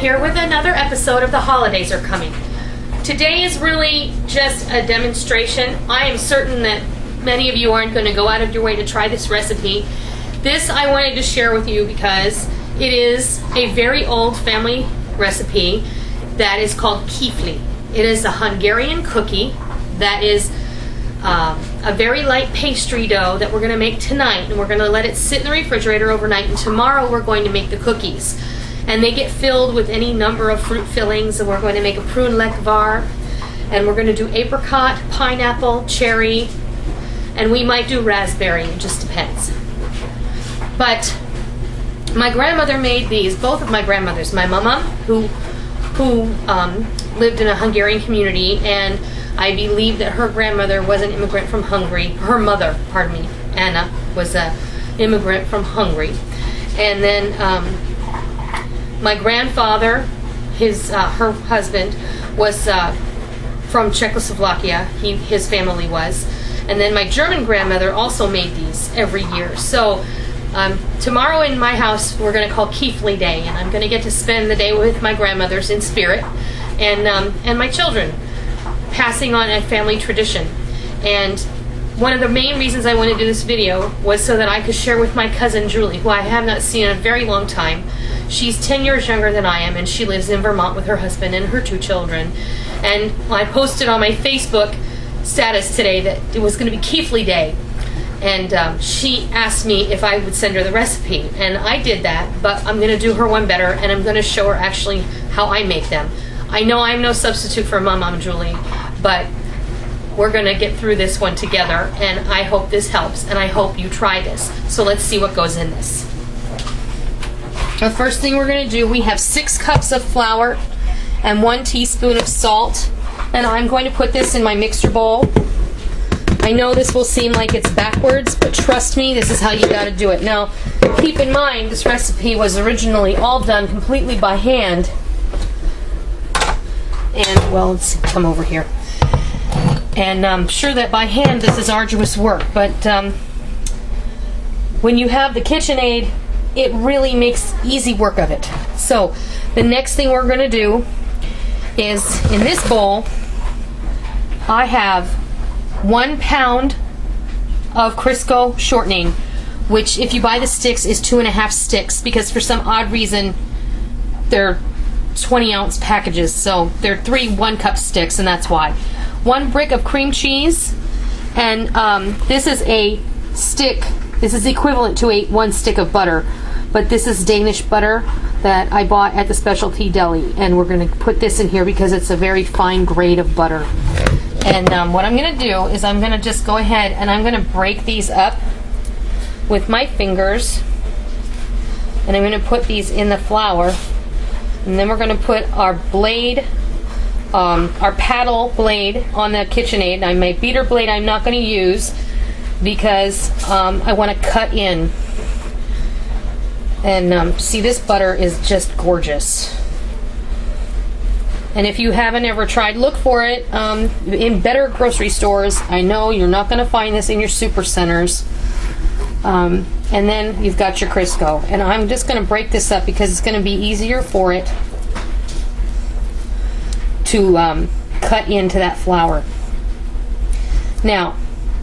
here with another episode of The Holidays Are Coming. Today is really just a demonstration. I am certain that many of you aren't going to go out of your way to try this recipe. This I wanted to share with you because it is a very old family recipe that is called Kifli. It is a Hungarian cookie that is a very light pastry dough that we're going to make tonight, and we're going to let it sit in the refrigerator overnight, and tomorrow we're going to make the cookies. And they get filled with any number of fruit fillings, and we're going to make a prune lekvar, and we're going to do apricot, pineapple, cherry, and we might do raspberry. It just depends. But my grandmother made these, both of my grandmothers. My Mommom, who lived in a Hungarian community, and I believe that her grandmother was an immigrant from Hungary. Her mother, pardon me, Anna, was an immigrant from Hungary. And then my grandfather, her husband, was from Czechoslovakia. His family was. And then my German grandmother also made these every year. So tomorrow in my house we're going to call Kifli Day, and I'm going to get to spend the day with my grandmothers in spirit, and my children, passing on a family tradition. And one of the main reasons I wanted to do this video was so that I could share with my cousin Julie, who I have not seen in a very long time. She's 10 years younger than I am, and she lives in Vermont with her husband and her 2 children. And I posted on my Facebook status today that it was going to be Kifli Day, and she asked me if I would send her the recipe, and I did that, but I'm going to do her one better, and I'm going to show her actually how I make them. I know I'm no substitute for Mommom Julie, but we're going to get through this one together, and I hope this helps, and I hope you try this. So let's see what goes in this. The first thing we're going to do, we have 6 cups of flour and 1 teaspoon of salt, and I'm going to put this in my mixer bowl. I know this will seem like it's backwards, but trust me, this is how you got to do it. Now, keep in mind, this recipe was originally all done completely by hand. And, well, let's come over here. And I'm sure that by hand this is arduous work, but when you have the KitchenAid, it really makes easy work of it. So, the next thing we're going to do is, in this bowl, I have 1 pound of Crisco shortening, which, if you buy the sticks, is 2.5 sticks, because for some odd reason they're 20-ounce packages, so they're 3 1-cup sticks, and that's why. 1 brick of cream cheese, and this is a stick. This is equivalent to 1 stick of butter, but this is Danish butter that I bought at the specialty deli, and we're going to put this in here because it's a very fine grade of butter. And what I'm going to do is I'm going to just go ahead and I'm going to break these up with my fingers, and I'm going to put these in the flour, and then we're going to put our blade, our paddle blade on the KitchenAid. Now, my beater blade I'm not going to use because I want to cut in. And see, this butter is just gorgeous. And if you haven't ever tried, look for it in better grocery stores. I know you're not going to find this in your super centers. And then you've got your Crisco. And I'm just going to break this up because it's going to be easier for it to cut into that flour. Now,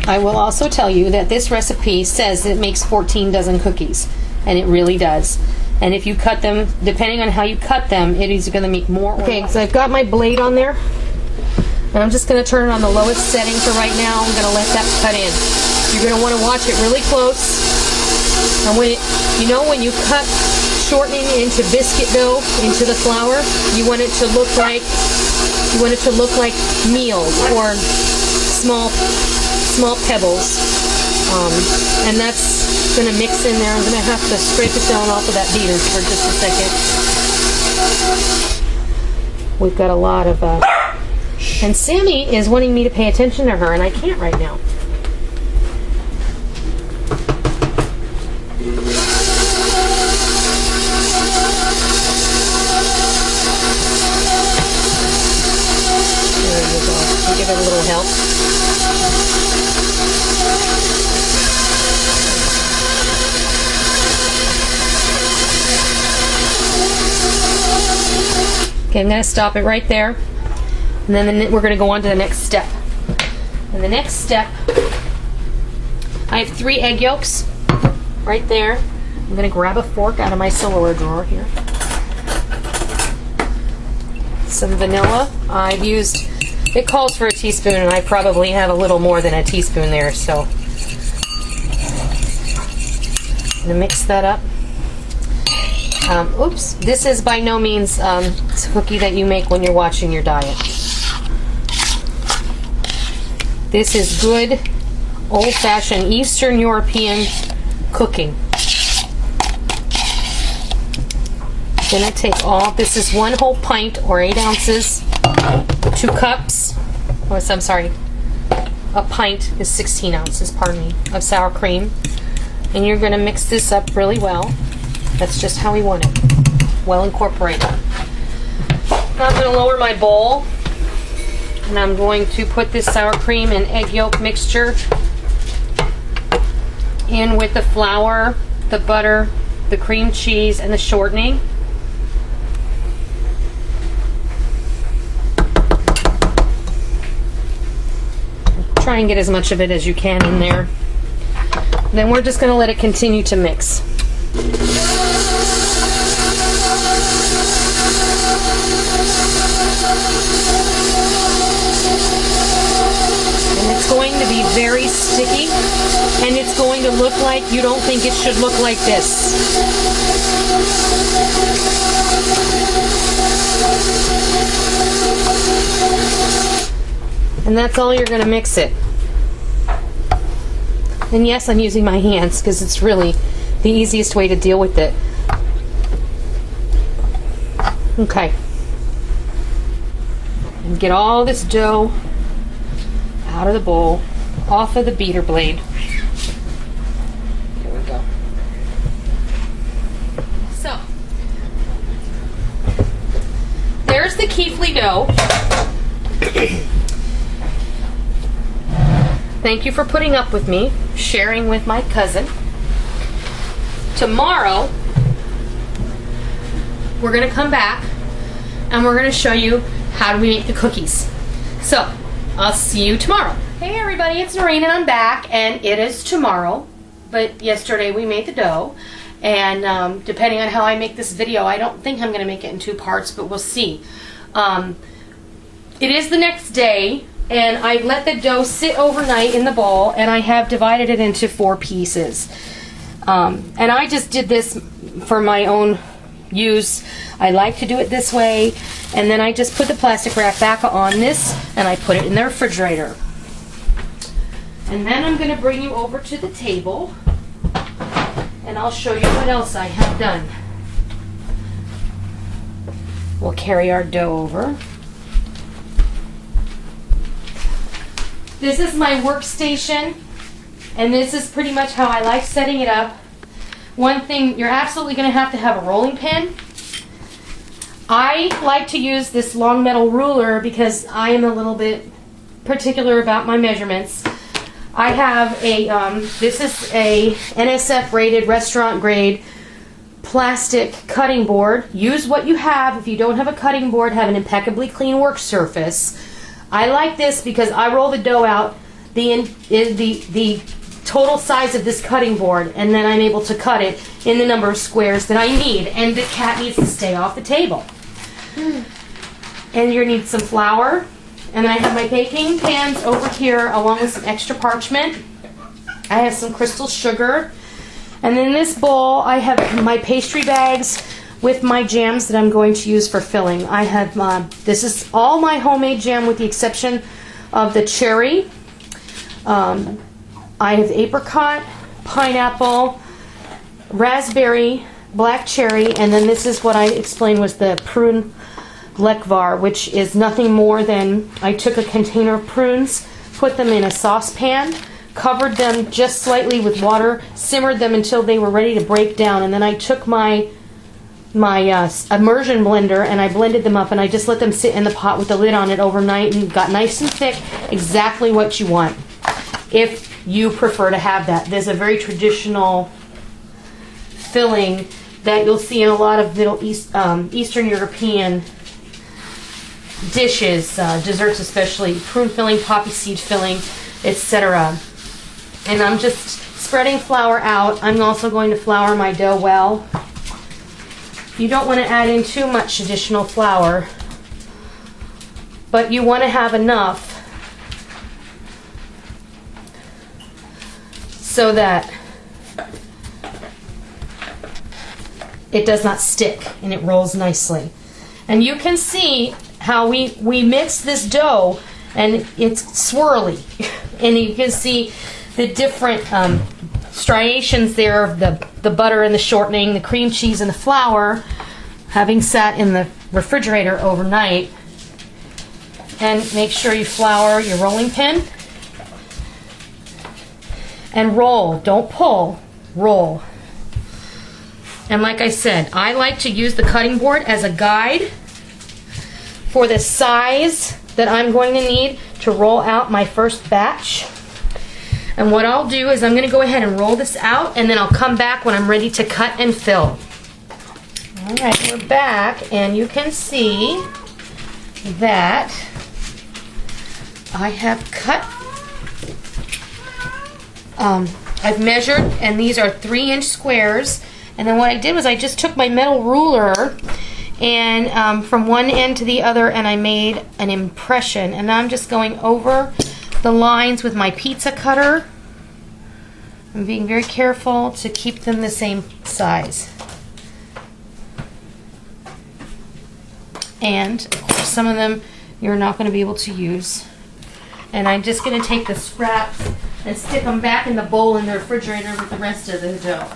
I will also tell you that this recipe says it makes 14 dozen cookies, and it really does. And if you cut them, depending on how you cut them, it is going to make more. Okay, so I've got my blade on there, and I'm just going to turn it on the lowest setting for right now. I'm going to let that cut in. You're going to want to watch it really close. And when when you cut shortening into biscuit dough into the flour, you want it to look like meal or small pebbles, and that's going to mix in there. I'm going to have to scrape it down off of that beater for just a second. We've got a lot of and Sammy is wanting me to pay attention to her, and I can't right now. There you go. Give it a little help. Okay, I'm going to stop it right there. And then we're going to go on to the next step. And the next step, I have 3 egg yolks right there. I'm going to grab a fork out of my silverware drawer here. Some vanilla. I've used, it calls for a teaspoon, and I probably have a little more than a teaspoon there, so I'm going to mix that up. Oops, this is by no means it's a cookie that you make when you're watching your diet. This is good old-fashioned Eastern European cooking. Gonna take all, this is 1 whole pint or 8 ounces, 2 cups, oh, I'm sorry, a pint is 16 ounces, pardon me, of sour cream. And you're gonna mix this up really well. That's just how we want it, well incorporated. Now I'm gonna lower my bowl, and I'm going to put this sour cream and egg yolk mixture in with the flour, the butter, the cream cheese, and the shortening. Try and get as much of it as you can in there. Then we're just going to let it continue to mix. And it's going to be very sticky, and it's going to look like you don't think it should look like this. And that's all you're going to mix it. And yes, I'm using my hands because it's really the easiest way to deal with it. Okay. And get all this dough out of the bowl, off of the beater blade. There we go. So, there's the Kifli dough. Thank you for putting up with me, sharing with my cousin. Tomorrow, we're going to come back and we're going to show you how do we make the cookies. So, I'll see you tomorrow. Hey everybody, it's Noreen and I'm back, and it is tomorrow, but yesterday we made the dough, and depending on how I make this video, I don't think I'm going to make it in 2 parts, but we'll see. It is the next day, and I let the dough sit overnight in the bowl, and I have divided it into 4 pieces. And I just did this for my own use. I like to do it this way, and then I just put the plastic wrap back on this, and I put it in the refrigerator. And then I'm going to bring you over to the table, and I'll show you what else I have done. We'll carry our dough over. This is my workstation, and this is pretty much how I like setting it up. One thing, you're absolutely going to have a rolling pin. I like to use this long metal ruler because I am a little bit particular about my measurements. I have a, this is a NSF rated restaurant grade plastic cutting board. Use what you have. If you don't have a cutting board, have an impeccably clean work surface. I like this because I roll the dough out the total size of this cutting board, and then I'm able to cut it in the number of squares that I need, and the cat needs to stay off the table. And you need some flour, and I have my baking pans over here along with some extra parchment. I have some crystal sugar, and in this bowl I have my pastry bags with my jams that I'm going to use for filling. I have, this is all my homemade jam with the exception of the cherry. I have apricot, pineapple, raspberry, black cherry, and then this is what I explained was the prune lekvar, which is nothing more than I took a container of prunes, put them in a saucepan, covered them just slightly with water, simmered them until they were ready to break down, and then I took my immersion blender and I blended them up, and I just let them sit in the pot with the lid on it overnight, and got nice and thick, exactly what you want if you prefer to have that. There's a very traditional filling that you'll see in a lot of Middle East, Eastern European dishes, desserts especially, prune filling, poppy seed filling, etc. And I'm just spreading flour out. I'm also going to flour my dough well. You don't want to add in too much additional flour, but you want to have enough so that it does not stick and it rolls nicely. And you can see how we mix this dough and it's swirly. And you can see the different striations there of the butter and the shortening, the cream cheese and the flour having sat in the refrigerator overnight. And make sure you flour your rolling pin and roll. Don't pull, roll. And like I said, I like to use the cutting board as a guide for the size that I'm going to need to roll out my first batch. And what I'll do is I'm going to go ahead and roll this out, and then I'll come back when I'm ready to cut and fill. All right, we're back, and you can see that I have cut, I've measured, and these are 3-inch squares. And then what I did was I just took my metal ruler and from one end to the other, and I made an impression. And I'm just going over the lines with my pizza cutter. I'm being very careful to keep them the same size. And of course, some of them you're not going to be able to use. And I'm just going to take the scraps and stick them back in the bowl in the refrigerator with the rest of the dough.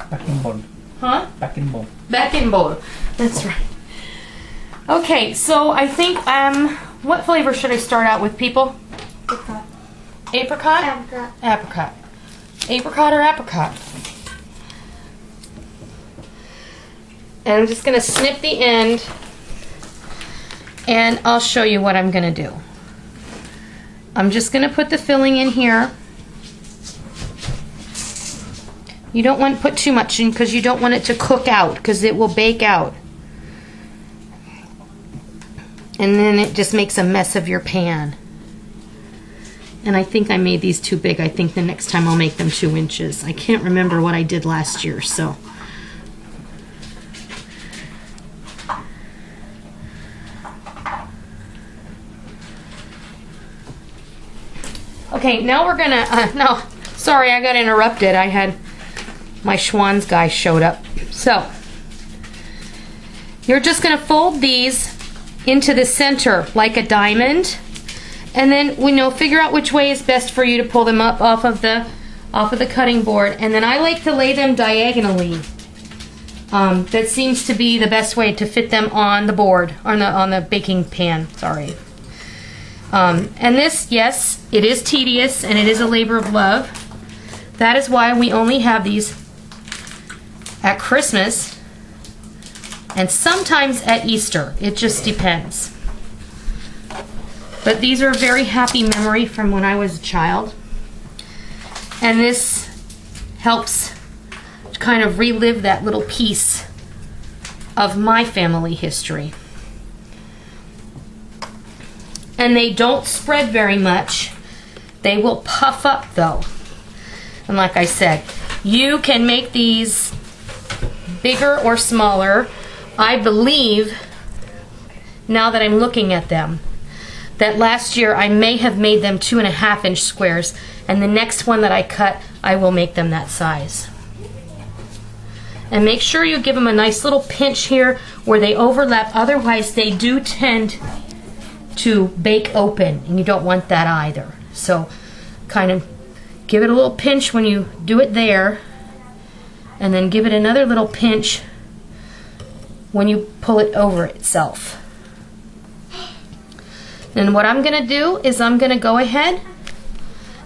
Back in bowl. Huh? Back in bowl. Back in bowl. That's right. Okay, so I think what flavor should I start out with, people? Apricot. Apricot? Apricot. Apricot. Apricot or apricot? And I'm just going to snip the end, and I'll show you what I'm going to do. I'm just going to put the filling in here. You don't want to put too much in because you don't want it to cook out, because it will bake out. And then it just makes a mess of your pan. And I think I made these too big. I think the next time I'll make them 2 inches. I can't remember what I did last year, so. Okay, now we're gonna, no, sorry, I got interrupted. I had, my Schwann's guy showed up. So, you're just gonna fold these into the center like a diamond, and then figure out which way is best for you to pull them up off of the cutting board. And then I like to lay them diagonally. That seems to be the best way to fit them on the board, on the baking pan. Sorry. And this, yes, it is tedious and it is a labor of love. That is why we only have these at Christmas and sometimes at Easter. It just depends. But these are a very happy memory from when I was a child. And this helps to kind of relive that little piece of my family history. And they don't spread very much. They will puff up though. And like I said, you can make these bigger or smaller. I believe, now that I'm looking at them, that last year I may have made them 2.5-inch squares, and the next one that I cut, I will make them that size. And make sure you give them a nice little pinch here where they overlap, otherwise they do tend to bake open, and you don't want that either. So kind of give it a little pinch when you do it there, and then give it another little pinch when you pull it over itself. And what I'm going to do is I'm going to go ahead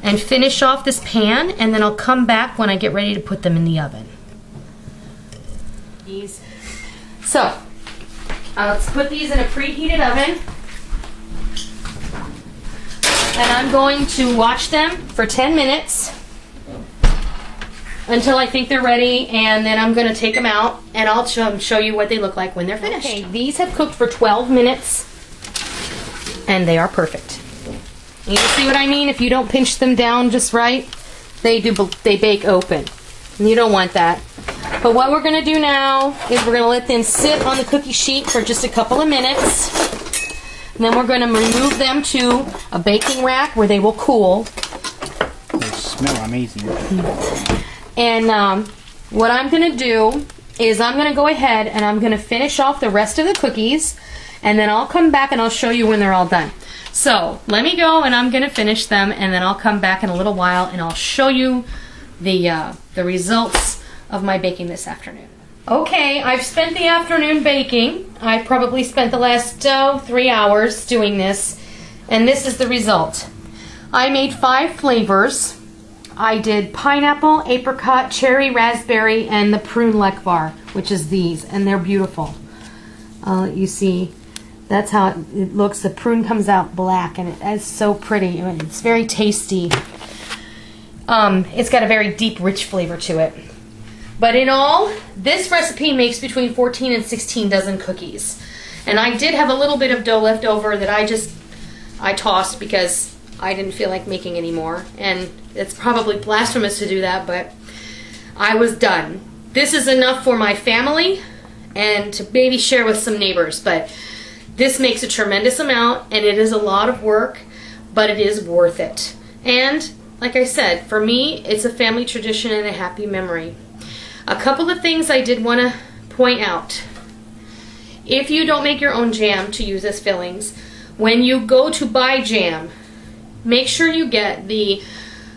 and finish off this pan, and then I'll come back when I get ready to put them in the oven. So, let's put these in a preheated oven. And I'm going to watch them for 10 minutes until I think they're ready, and then I'm going to take them out and I'll show you what they look like when they're finished. Okay, these have cooked for 12 minutes. and they are perfect. You see what I mean? If you don't pinch them down just right, they bake open. And you don't want that. But what we're going to do now is we're going to let them sit on the cookie sheet for just a couple of minutes. And then we're going to remove them to a baking rack where they will cool. They smell amazing. And what I'm going to do is I'm going to go ahead and I'm going to finish off the rest of the cookies, and then I'll come back and I'll show you when they're all done. So let me go and I'm going to finish them, and then I'll come back in a little while and I'll show you the results of my baking this afternoon. Okay, I've spent the afternoon baking. I probably spent the last 3 hours doing this, and this is the result. I made 5 flavors. I did pineapple, apricot, cherry, raspberry, and the prune lekvar, which is these, and they're beautiful. You see, that's how it looks. The prune comes out black, and it's so pretty. It's very tasty. It's got a very deep, rich flavor to it. But in all, this recipe makes between 14 and 16 dozen cookies. And I did have a little bit of dough left over that I tossed because I didn't feel like making any more. And it's probably blasphemous to do that, but I was done. This is enough for my family and to maybe share with some neighbors, but this makes a tremendous amount, and it is a lot of work, but it is worth it. And like I said, for me, it's a family tradition and a happy memory. A couple of things I did want to point out. If you don't make your own jam to use as fillings, when you go to buy jam, make sure you get the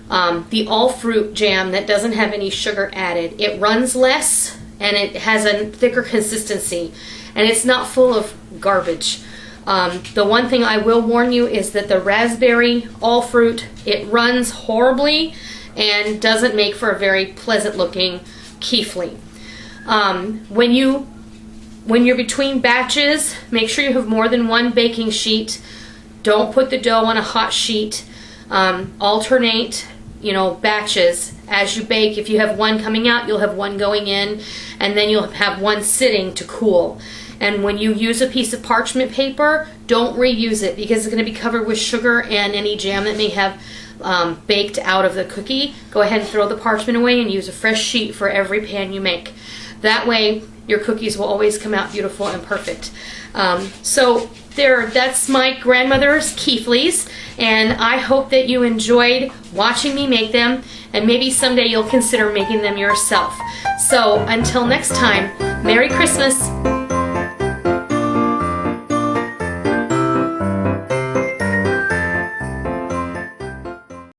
all fruit jam that doesn't have any sugar added. It runs less and it has a thicker consistency, and it's not full of garbage. The one thing I will warn you is that the raspberry all fruit, it runs horribly and doesn't make for a very pleasant looking Kifli. When you're between batches, make sure you have more than one baking sheet. Don't put the dough on a hot sheet. Alternate, batches as you bake. If you have one coming out, you'll have one going in, and then you'll have one sitting to cool. And when you use a piece of parchment paper, don't reuse it because it's going to be covered with sugar and any jam that may have baked out of the cookie. Go ahead and throw the parchment away and use a fresh sheet for every pan you make. That way your cookies will always come out beautiful and perfect. So that's my grandmother's Kiflis, and I hope that you enjoyed watching me make them, and maybe someday you'll consider making them yourself. So until next time, Merry Christmas!